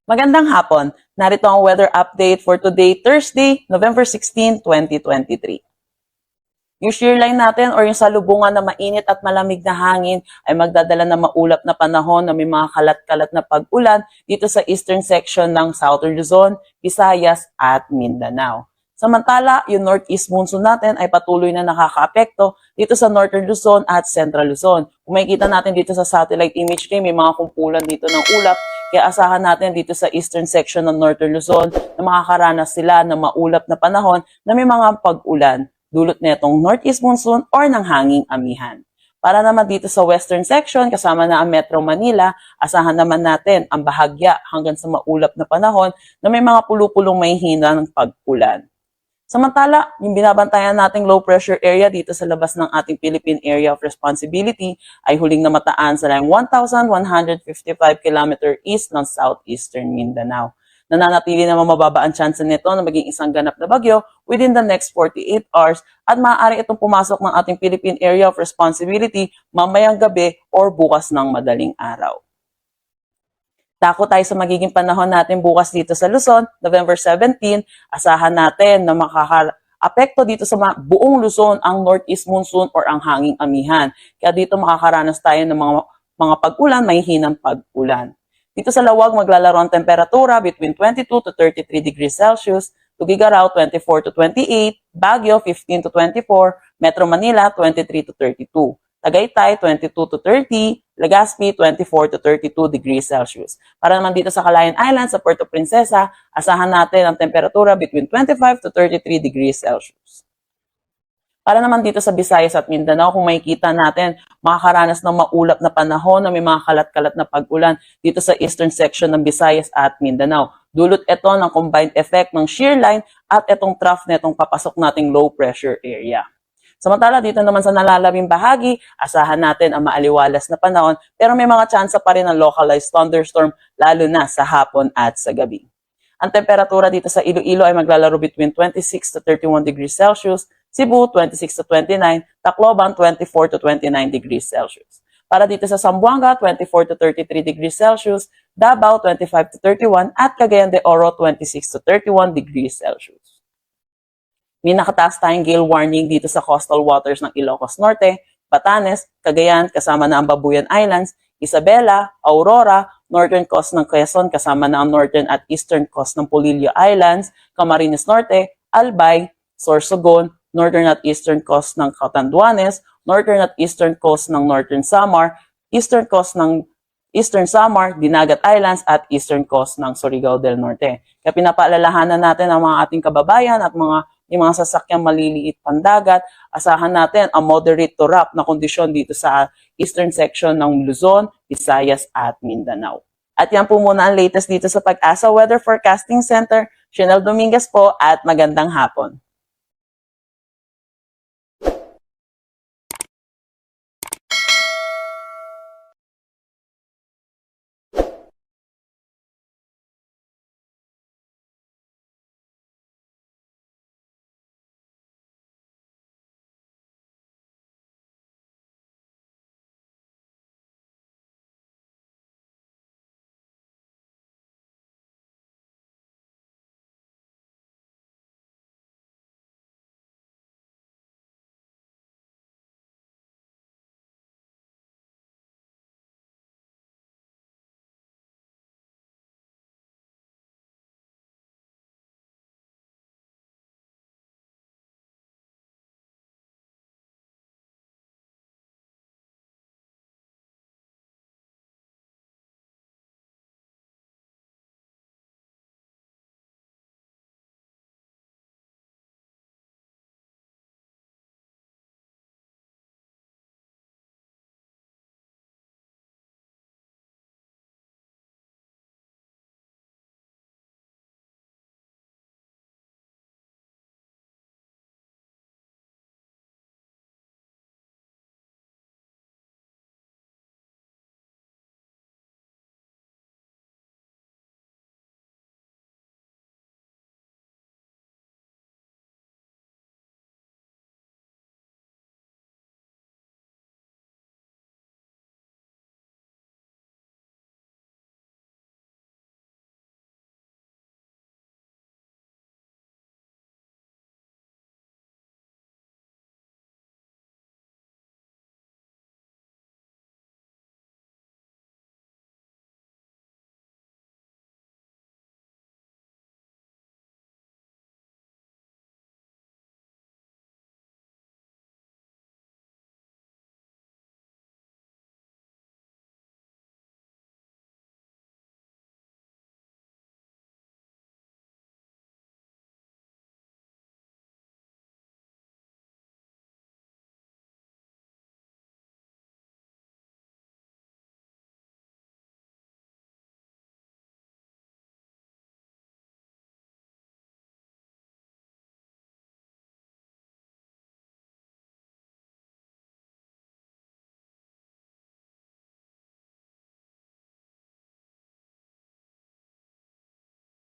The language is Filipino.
Magandang hapon. Narito ang weather update for today, Thursday, November 16, 2023. Yung shear line natin or yung salubungan na mainit at malamig na hangin ay magdadala ng maulap na panahon na may mga kalat-kalat na pag-ulan dito sa eastern section ng Southern Luzon, Visayas at Mindanao. Samantala, yung northeast monsoon natin ay patuloy na nakakaapekto dito sa Northern Luzon at Central Luzon. Kung makikita natin dito sa satellite image may mga kumpulan dito ng ulap, kaya asahan natin dito sa eastern section ng Northern Luzon na makakaranas sila ng maulap na panahon na may mga pag-ulan, dulot netong northeast monsoon or ng hanging amihan. Para naman dito sa western section, kasama na ang Metro Manila, asahan naman natin ang bahagya hanggang sa maulap na panahon na may mga pulupulong may hina ng pag-ulan. Samantala, yung binabantayan nating low pressure area dito sa labas ng ating Philippine Area of Responsibility ay huling namataan sa layong 1,155 km east ng southeastern Mindanao. Nananatili naman mababa ang chance nito na maging isang ganap na bagyo within the next 48 hours at maaari itong pumasok ng ating Philippine Area of Responsibility mamayang gabi or bukas ng madaling araw. Dako tayo sa magiging panahon natin bukas dito sa Luzon, November 17, asahan natin na makaka-apekto dito sa buong Luzon ang northeast monsoon or ang hanging amihan. Kaya dito makakaranas tayo ng mga pag-ulan, may hinang pag-ulan. Dito sa Lawag, maglalaro ang temperatura between 22 to 33 degrees Celsius, Tugigaraw 24 to 28, Baguio 15 to 24, Metro Manila 23 to 32. Tagaytay, 22 to 30, Legazpi, 24 to 32 degrees Celsius. Para naman dito sa Calayan Island, sa Puerto Princesa, asahan natin ang temperatura between 25 to 33 degrees Celsius. Para naman dito sa Visayas at Mindanao, kung makikita natin, makakaranas ng maulap na panahon na may mga kalat-kalat na pag-ulan dito sa eastern section ng Visayas at Mindanao. Dulot ito ng combined effect ng shear line at itong trough na itong papasok nating low pressure area. Samantala, dito naman sa nalalabing bahagi, asahan natin ang maaliwalas na panahon pero may mga tsansa pa rin ng localized thunderstorm lalo na sa hapon at sa gabi. Ang temperatura dito sa Iloilo ay maglalaro between 26 to 31 degrees Celsius, Cebu 26 to 29, Tacloban 24 to 29 degrees Celsius. Para dito sa Zamboanga, 24 to 33 degrees Celsius, Davao 25 to 31 at Cagayan de Oro 26 to 31 degrees Celsius. May nakataas tayong gale warning dito sa coastal waters ng Ilocos Norte, Batanes, Cagayan, kasama na ang Babuyan Islands, Isabela, Aurora, northern coast ng Quezon, kasama na ang northern at eastern coast ng Polillo Islands, Camarines Norte, Albay, Sorsogon, northern at eastern coast ng Catanduanes, northern at eastern coast ng Northern Samar, eastern coast ng Eastern Samar, Dinagat Islands at eastern coast ng Surigao del Norte. Kaya pinapaalalahanan natin ang mga ating kababayan at yung mga sasakyang maliliit pandagat, asahan natin ang moderate to rough na kondisyon dito sa eastern section ng Luzon, Visayas at Mindanao. At yan po muna ang latest dito sa Pag-asa Weather Forecasting Center. Chanel Dominguez po at magandang hapon.